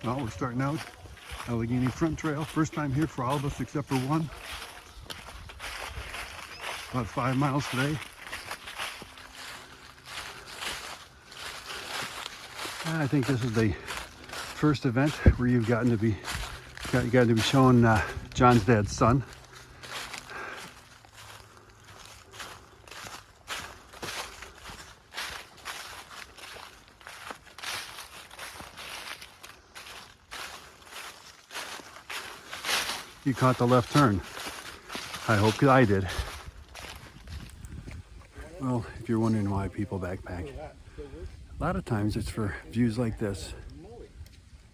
Well, we're starting out Allegheny Front Trail. First time here for all of us except for one. About 5 miles today. I think this is the first event where you've gotten to be shown John's dad's son. You caught the left turn. I hope that I did. Well, if you're wondering why people backpack, a lot of times it's for views like this.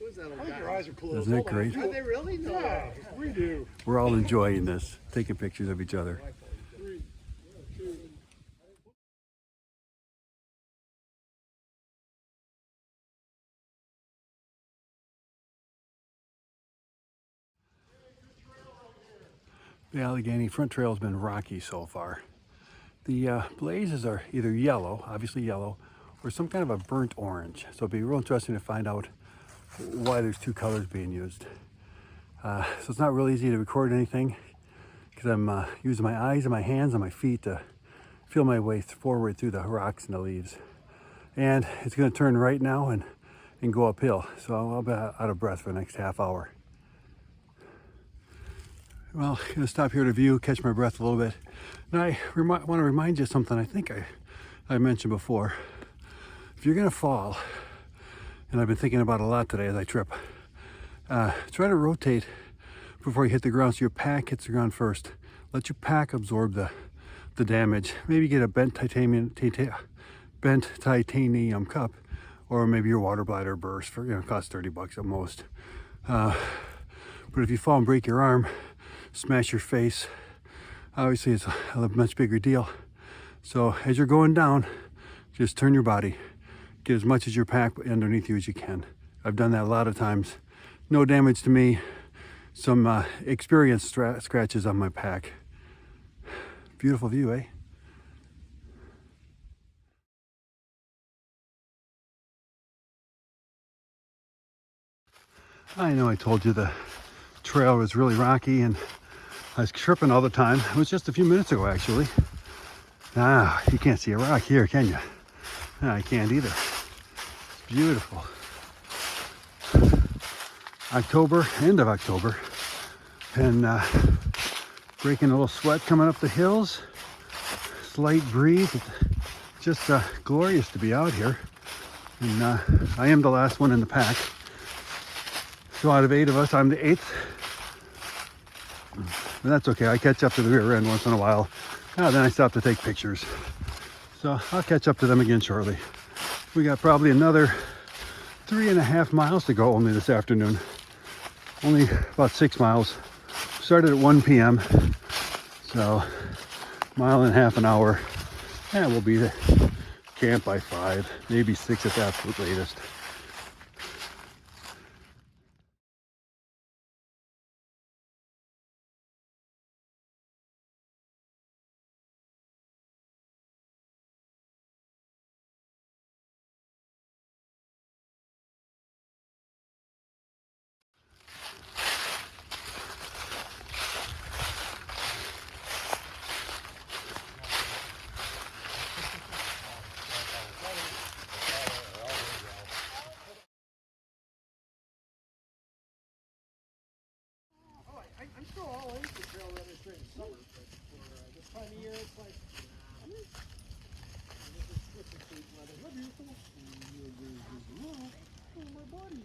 Isn't it great? Are they really? Yeah, we do. We're all enjoying this, taking pictures of each other. The Allegheny Front Trail has been rocky so far. The blazes are either yellow, obviously yellow, or some kind of a burnt orange. So it'd be real interesting to find out why there's two colors being used. So it's not real easy to record anything because I'm using my eyes and my hands and my feet to feel my way forward through the rocks and the leaves. And it's going to turn right now and go uphill. So I'll be out of breath for the next half hour. Well, I'm going to stop here to view, catch my breath a little bit. And I want to remind you of something I think I mentioned before. If you're going to fall, and I've been thinking about it a lot today as I trip, try to rotate before you hit the ground so your pack hits the ground first. Let your pack absorb the damage. Maybe get a bent titanium cup, or maybe your water bladder burst for, it costs $30 at most. But if you fall and break your arm, smash your face, obviously it's a much bigger deal. So as you're going down, just turn your body, get as much as your pack underneath you as you can. I've done that a lot of times. No damage to me. Some experienced scratches on my pack. Beautiful view, eh? I know I told you the trail was really rocky and I was tripping all the time. It was just a few minutes ago, actually. You can't see a rock here, can you? I can't either. It's beautiful. October, end of October, and breaking a little sweat coming up the hills. Slight breeze. It's just glorious to be out here. And I am the last one in the pack. So out of 8 of us, I'm the 8th. But that's okay. I catch up to the rear end once in a while. Then I stop to take pictures. So I'll catch up to them again shortly. We got probably another 3.5 miles to go only this afternoon. Only about 6 miles. Started at 1 p.m. So mile and a half an hour. And we'll be at camp by 5, maybe 6 at the absolute latest. I'm still all into the trail running during summer, but for this time of year, it's like, love you. Oh, my buddy.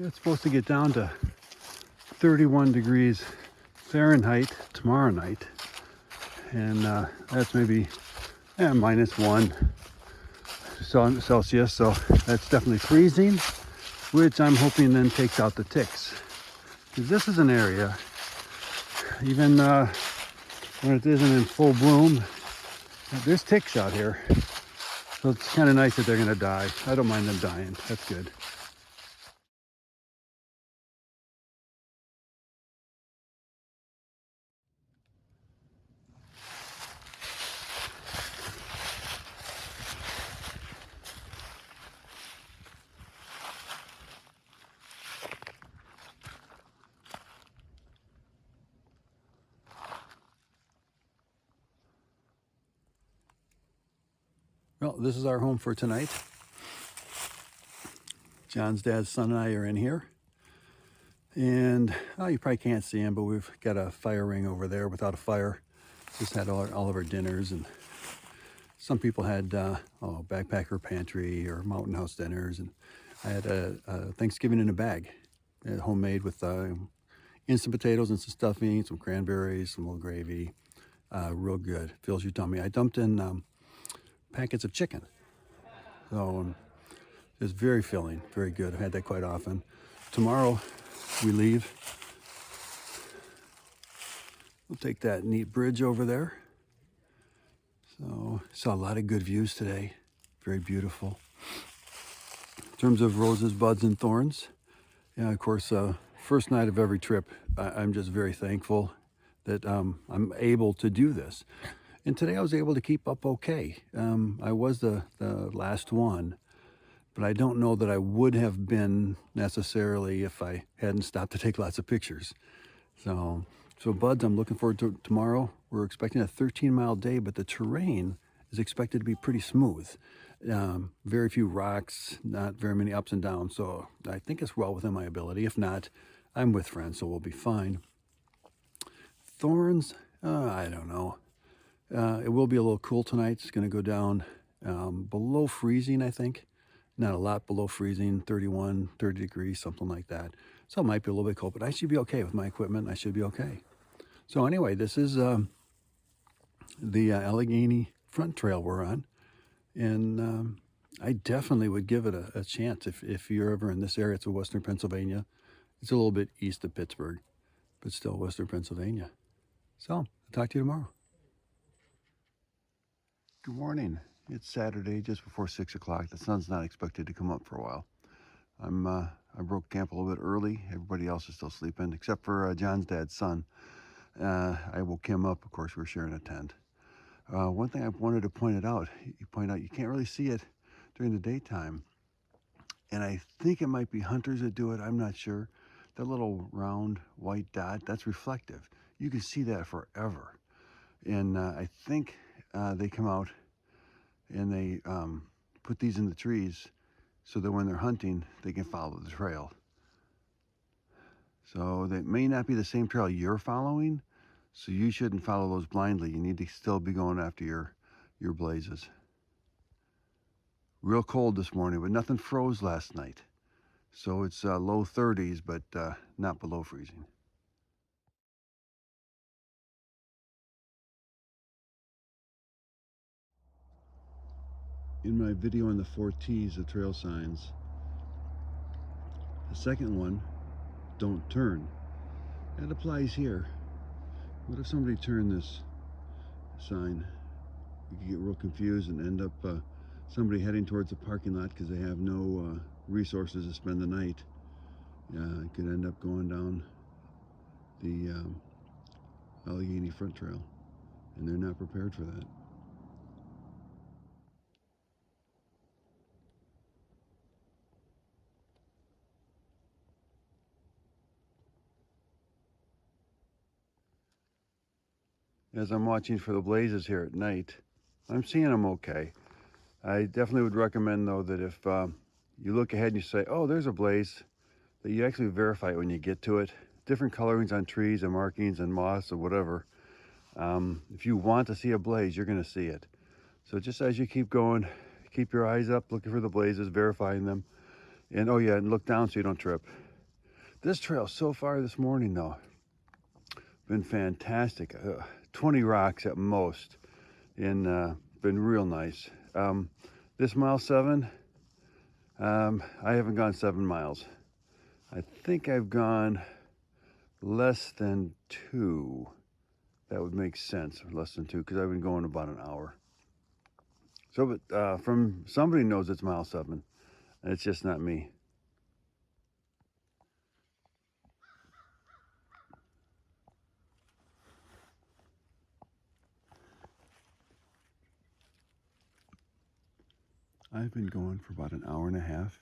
It's supposed to get down to 31 degrees Fahrenheit tomorrow night. And that's maybe -1 Celsius. So that's definitely freezing, which I'm hoping then takes out the ticks. Because this is an area, even when it isn't in full bloom, there's ticks out here. So it's kind of nice that they're going to die. I don't mind them dying. That's good. Well, this is our home for tonight. John's dad's son and I are in here. And you probably can't see him, but we've got a fire ring over there without a fire. Just had all of our dinners, and some people had backpacker pantry or mountain house dinners, and I had a Thanksgiving in a bag, homemade with instant potatoes and some stuffing, some cranberries, some little gravy. Real good, fills your tummy. I dumped in packets of chicken, so it's very filling, very good. I've had that quite often. Tomorrow we leave. We'll take that neat bridge over there. So saw a lot of good views today. Very beautiful. In terms of roses, buds, and thorns, yeah, of course, first night of every trip, I'm just very thankful that I'm able to do this. And today I was able to keep up okay. I was the last one, but I don't know that I would have been necessarily if I hadn't stopped to take lots of pictures. So buds, I'm looking forward to tomorrow. We're expecting a 13-mile day, but the terrain is expected to be pretty smooth. Very few rocks, not very many ups and downs. So I think it's well within my ability. If not, I'm with friends, so we'll be fine. Thorns, I don't know. It will be a little cool tonight. It's going to go down below freezing, I think. Not a lot below freezing, 31, 30 degrees, something like that. So it might be a little bit cold, but I should be okay with my equipment. I should be okay. So anyway, this is the Allegheny front trail we're on. And I definitely would give it a chance if you're ever in this area. It's in western Pennsylvania. It's a little bit east of Pittsburgh, but still western Pennsylvania. So I'll talk to you tomorrow. Good morning. It's Saturday, just before 6 o'clock. The sun's not expected to come up for a while. I broke camp a little bit early. Everybody else is still sleeping, except for John's dad's son. I woke him up. Of course, we're sharing a tent. One thing I wanted to point out you can't really see it during the daytime. And I think it might be hunters that do it. I'm not sure. That little round white dot, that's reflective. You can see that forever. And I think they come out and they put these in the trees so that when they're hunting, they can follow the trail. So they may not be the same trail you're following, so you shouldn't follow those blindly. You need to still be going after your blazes. Real cold this morning, but nothing froze last night. So it's low 30s, but not below freezing. In my video on the 4 T's of trail signs, the second one, don't turn. That applies here. What if somebody turned this sign? You could get real confused and end up somebody heading towards the parking lot because they have no resources to spend the night. It could end up going down the Allegheny front trail, and they're not prepared for that. As I'm watching for the blazes here at night, I'm seeing them okay. I definitely would recommend, though, that if you look ahead and you say, oh, there's a blaze, that you actually verify it when you get to it. Different colorings on trees and markings and moss or whatever. If you want to see a blaze, you're going to see it. So just as you keep going, keep your eyes up, looking for the blazes, verifying them. And oh yeah, and look down so you don't trip. This trail so far this morning, though, been fantastic. 20 rocks at most, and been real nice. This mile 7, I haven't gone 7 miles. I think I've gone less than 2. That would make sense, less than 2, because I've been going about an hour. So, but from somebody knows it's mile 7, and it's just not me. I've been going for about an hour and a half,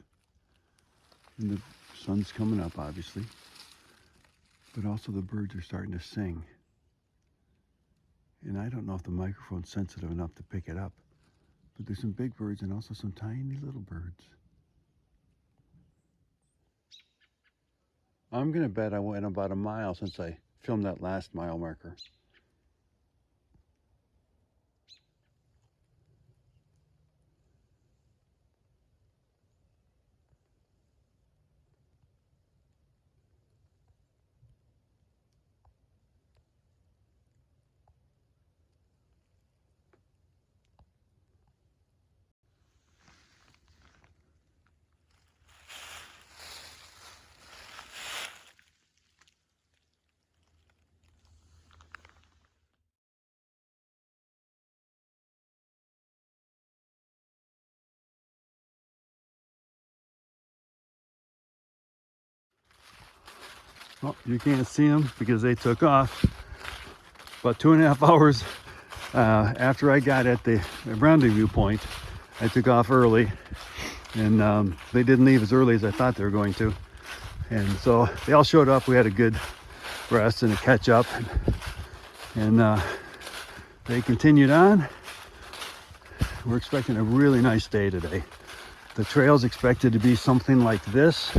and the sun's coming up, obviously, but also the birds are starting to sing. And I don't know if the microphone's sensitive enough to pick it up, but there's some big birds and also some tiny little birds. I'm gonna bet I went about a mile since I filmed that last mile marker. Well, you can't see them because they took off. About 2.5 hours after I got at the rendezvous point, I took off early, and they didn't leave as early as I thought they were going to. And so they all showed up. We had a good rest and a catch up, and they continued on. We're expecting a really nice day today. The trail's expected to be something like this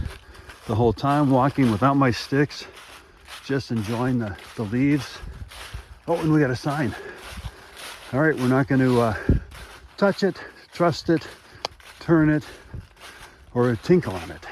the whole time, walking without my sticks, just enjoying the leaves. Oh, and we got a sign. All right, we're not going to touch it, trust it, turn it, or tinkle on it.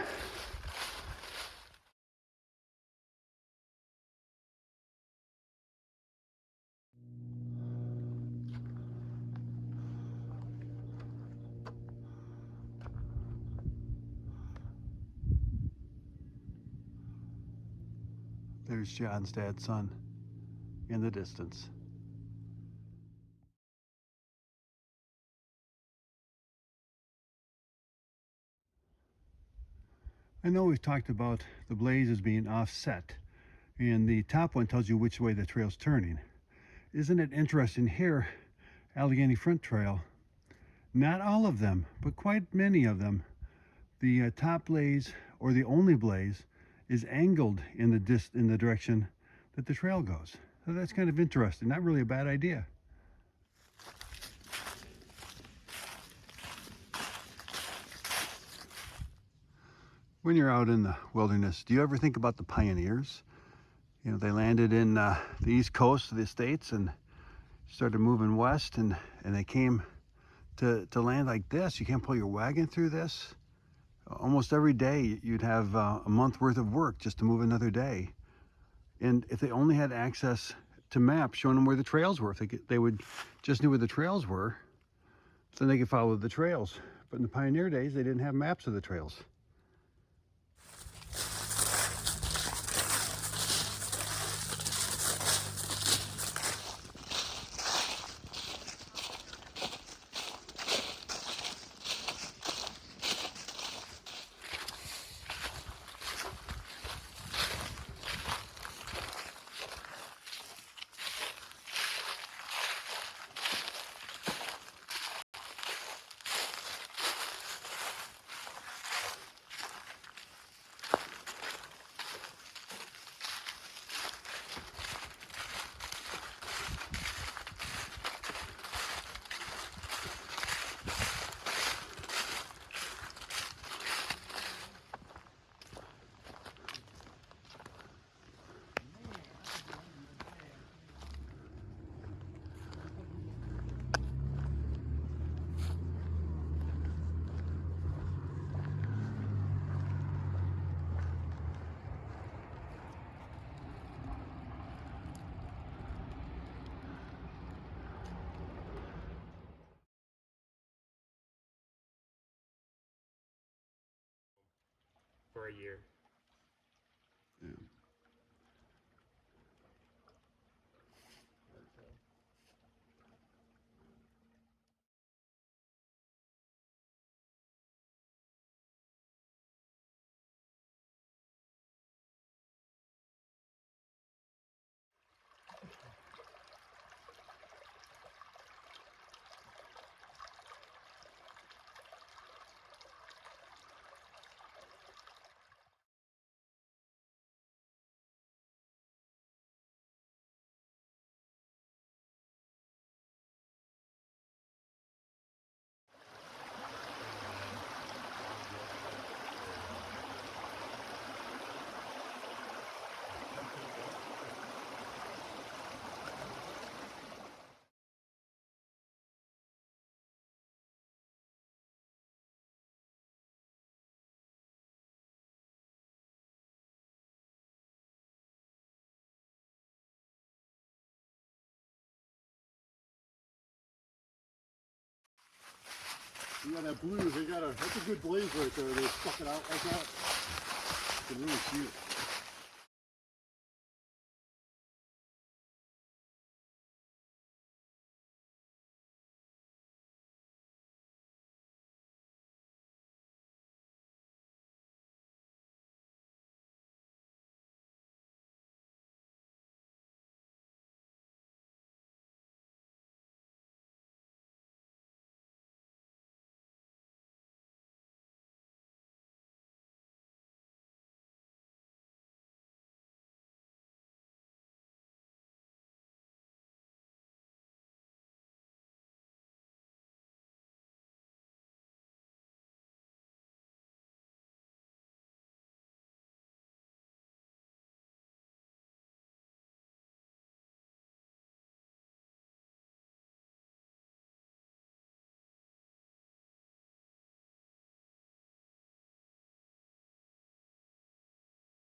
There's John's dad's son in the distance. I know we've talked about the blazes being offset, and the top one tells you which way the trail's turning. Isn't it interesting here, Allegheny Front Trail, not all of them, but quite many of them, the top blaze, or the only blaze, is angled in the direction that the trail goes. So that's kind of interesting. Not really a bad idea. When you're out in the wilderness, do you ever think about the pioneers? You know, they landed in the east coast of the States and started moving west, and they came to land like this. You can't pull your wagon through this. Almost every day you'd have a month worth of work just to move another day. And if they only had access to maps showing them where the trails were, if they would just knew where the trails were, then they could follow the trails. But in the pioneer days, they didn't have maps of the trails. for a year. Yeah. Yeah, that blue, that's a good blaze right there. They stuck it out like that. You can really see it.